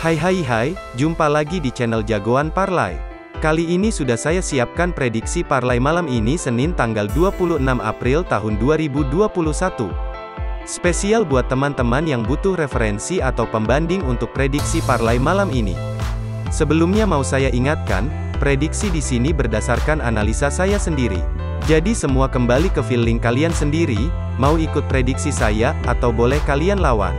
Hai, jumpa lagi di channel Jagoan Parlay. Kali ini sudah saya siapkan prediksi parlay malam ini Senin tanggal 26 April tahun 2021. Spesial buat teman-teman yang butuh referensi atau pembanding untuk prediksi parlay malam ini. Sebelumnya mau saya ingatkan, prediksi di sini berdasarkan analisa saya sendiri. Jadi semua kembali ke feeling kalian sendiri, mau ikut prediksi saya, atau boleh kalian lawan.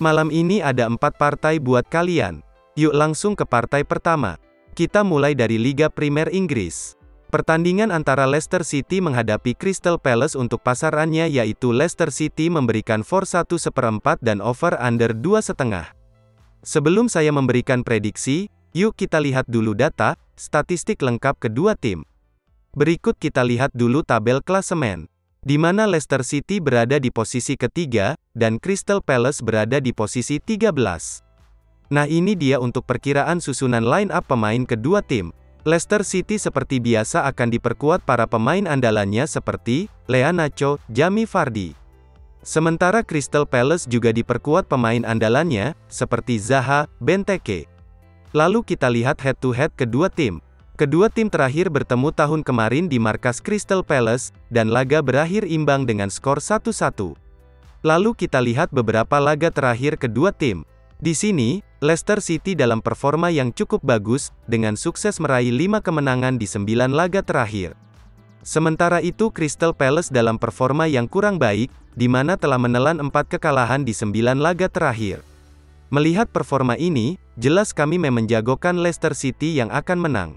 Malam ini ada 4 partai buat kalian. Yuk langsung ke partai pertama. Kita mulai dari Liga Primer Inggris. Pertandingan antara Leicester City menghadapi Crystal Palace untuk pasarannya yaitu Leicester City memberikan for 1/4 dan over under 2,5. Sebelum saya memberikan prediksi, yuk kita lihat dulu data, statistik lengkap kedua tim. Berikut kita lihat dulu tabel klasemen, di mana Leicester City berada di posisi ketiga, dan Crystal Palace berada di posisi 13. Nah ini dia untuk perkiraan susunan line up pemain kedua tim. Leicester City seperti biasa akan diperkuat para pemain andalannya seperti Iheanacho, Jamie Vardy. Sementara Crystal Palace juga diperkuat pemain andalannya, seperti Zaha, Benteke. Lalu kita lihat head to head kedua tim. Kedua tim terakhir bertemu tahun kemarin di markas Crystal Palace, dan laga berakhir imbang dengan skor 1-1. Lalu kita lihat beberapa laga terakhir kedua tim. Di sini, Leicester City dalam performa yang cukup bagus, dengan sukses meraih 5 kemenangan di 9 laga terakhir. Sementara itu Crystal Palace dalam performa yang kurang baik, di mana telah menelan 4 kekalahan di 9 laga terakhir. Melihat performa ini, jelas kami menjagokan Leicester City yang akan menang.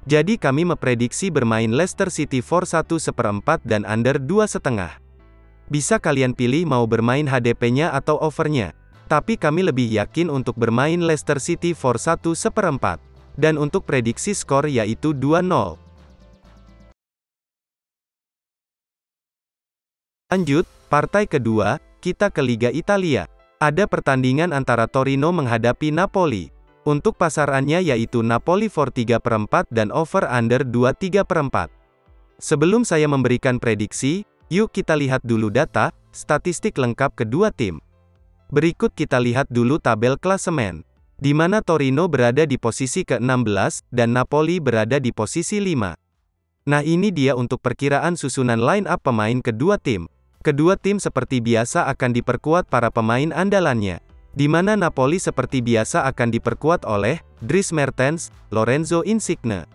Jadi kami memprediksi bermain Leicester City for 1/4 dan under 2,5. Bisa kalian pilih mau bermain HDP-nya atau over-nya. Tapi kami lebih yakin untuk bermain Leicester City for 1/4. Dan untuk prediksi skor yaitu 2-0. Lanjut, partai kedua, kita ke Liga Italia. Ada pertandingan antara Torino menghadapi Napoli. Untuk pasarannya yaitu Napoli for 3/4 dan over under 2,3/4. Sebelum saya memberikan prediksi, yuk kita lihat dulu data, statistik lengkap kedua tim. Berikut kita lihat dulu tabel klasemen, di mana Torino berada di posisi ke-16, dan Napoli berada di posisi 5. Nah ini dia untuk perkiraan susunan line up pemain kedua tim. Kedua tim seperti biasa akan diperkuat para pemain andalannya. Di mana Napoli seperti biasa akan diperkuat oleh Dries Mertens, Lorenzo Insigne.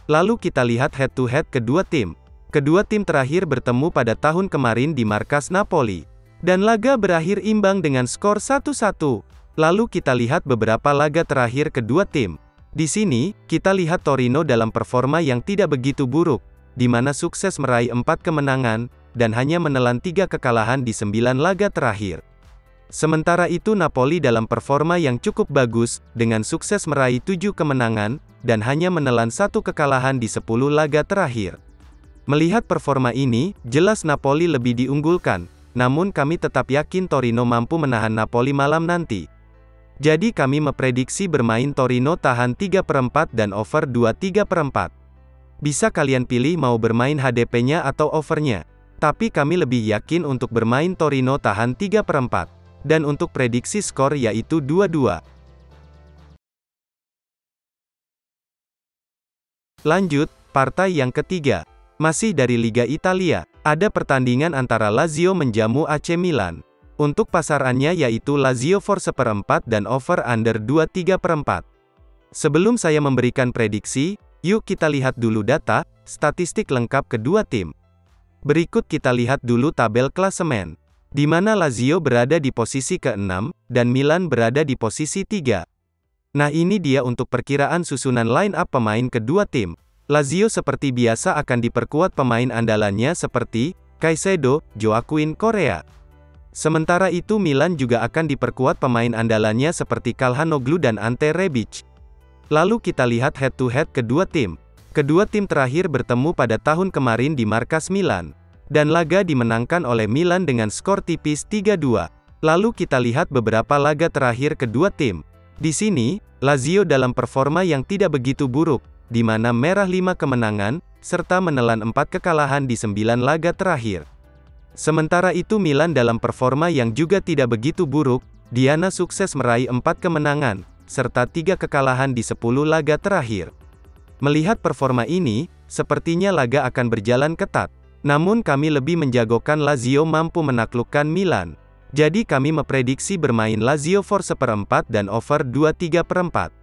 Lalu kita lihat head to head kedua tim. Kedua tim terakhir bertemu pada tahun kemarin di markas Napoli, dan laga berakhir imbang dengan skor 1-1. Lalu kita lihat beberapa laga terakhir kedua tim. Di sini, kita lihat Torino dalam performa yang tidak begitu buruk, di mana sukses meraih 4 kemenangan, dan hanya menelan 3 kekalahan di 9 laga terakhir. Sementara itu Napoli dalam performa yang cukup bagus, dengan sukses meraih 7 kemenangan, dan hanya menelan 1 kekalahan di 10 laga terakhir. Melihat performa ini, jelas Napoli lebih diunggulkan, namun kami tetap yakin Torino mampu menahan Napoli malam nanti. Jadi kami memprediksi bermain Torino tahan 3/4 dan over 2,3/4. Bisa kalian pilih mau bermain HDP-nya atau over-nya. Tapi kami lebih yakin untuk bermain Torino tahan 3/4. Dan untuk prediksi skor yaitu 2-2. Lanjut, partai yang ketiga. Masih dari Liga Italia, ada pertandingan antara Lazio menjamu AC Milan. Untuk pasarannya yaitu Lazio for 1/4 dan over under 2,3/4. Sebelum saya memberikan prediksi, yuk kita lihat dulu data, statistik lengkap kedua tim. Berikut kita lihat dulu tabel klasemen, di mana Lazio berada di posisi ke-6, dan Milan berada di posisi 3. Nah ini dia untuk perkiraan susunan line up pemain kedua tim. Lazio seperti biasa akan diperkuat pemain andalannya seperti Caicedo, Joaquin Correa. Sementara itu Milan juga akan diperkuat pemain andalannya seperti Calhanoglu dan Ante Rebic. Lalu kita lihat head to head kedua tim. Kedua tim terakhir bertemu pada tahun kemarin di markas Milan, dan laga dimenangkan oleh Milan dengan skor tipis 3-2. Lalu kita lihat beberapa laga terakhir kedua tim. Di sini, Lazio dalam performa yang tidak begitu buruk, di mana merah 5 kemenangan, serta menelan 4 kekalahan di 9 laga terakhir. Sementara itu Milan dalam performa yang juga tidak begitu buruk, Diana sukses meraih 4 kemenangan, serta 3 kekalahan di 10 laga terakhir. Melihat performa ini, sepertinya laga akan berjalan ketat. Namun kami lebih menjagokan Lazio mampu menaklukkan Milan. Jadi kami memprediksi bermain Lazio for 1/4 dan over 2/3/4.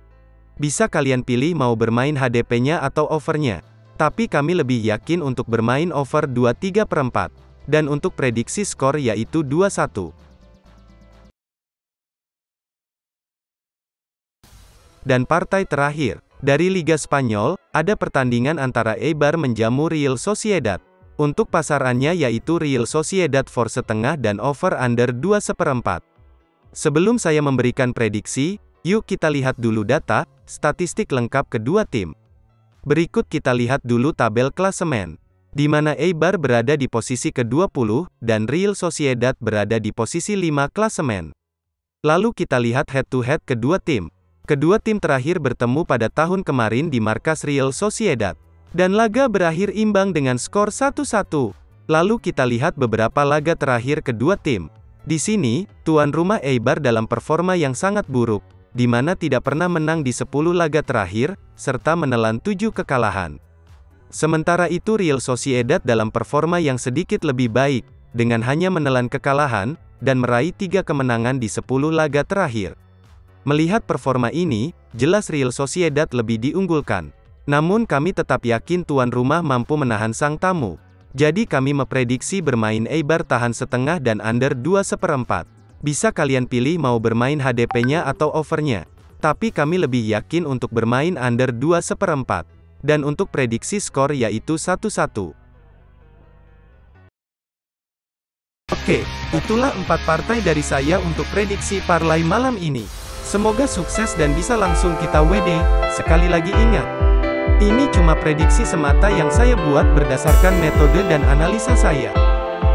Bisa kalian pilih mau bermain HDP-nya atau overnya. Tapi kami lebih yakin untuk bermain over 2/3/4. Dan untuk prediksi skor yaitu 2-1. Dan partai terakhir, dari Liga Spanyol, ada pertandingan antara Eibar menjamu Real Sociedad. Untuk pasarannya yaitu Real Sociedad for setengah dan over under 2/4. Sebelum saya memberikan prediksi, yuk kita lihat dulu data, statistik lengkap kedua tim. Berikut kita lihat dulu tabel klasemen, di mana Eibar berada di posisi ke-20, dan Real Sociedad berada di posisi 5 klasemen. Lalu kita lihat head-to-head kedua tim. Kedua tim terakhir bertemu pada tahun kemarin di markas Real Sociedad. Dan laga berakhir imbang dengan skor 1-1. Lalu kita lihat beberapa laga terakhir kedua tim. Di sini, tuan rumah Eibar dalam performa yang sangat buruk, di mana tidak pernah menang di 10 laga terakhir, serta menelan 7 kekalahan. Sementara itu Real Sociedad dalam performa yang sedikit lebih baik, dengan hanya menelan kekalahan, dan meraih 3 kemenangan di 10 laga terakhir. Melihat performa ini, jelas Real Sociedad lebih diunggulkan. Namun kami tetap yakin tuan rumah mampu menahan sang tamu. Jadi kami memprediksi bermain Eibar tahan setengah dan under 2/4. Bisa kalian pilih mau bermain HDP-nya atau overnya. Tapi kami lebih yakin untuk bermain under 2/4. Dan untuk prediksi skor yaitu 1-1. Oke, itulah 4 partai dari saya untuk prediksi parlay malam ini. Semoga sukses dan bisa langsung kita WD. Sekali lagi ingat, ini cuma prediksi semata yang saya buat berdasarkan metode dan analisa saya.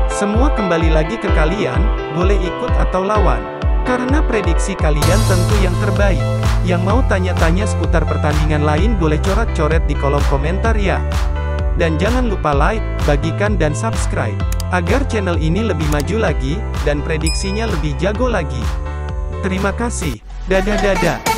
Semua kembali lagi ke kalian, boleh ikut atau lawan. Karena prediksi kalian tentu yang terbaik. Yang mau tanya-tanya seputar pertandingan lain boleh coret-coret di kolom komentar ya. Dan jangan lupa like, bagikan dan subscribe. Agar channel ini lebih maju lagi, dan prediksinya lebih jago lagi. Terima kasih. Dadah.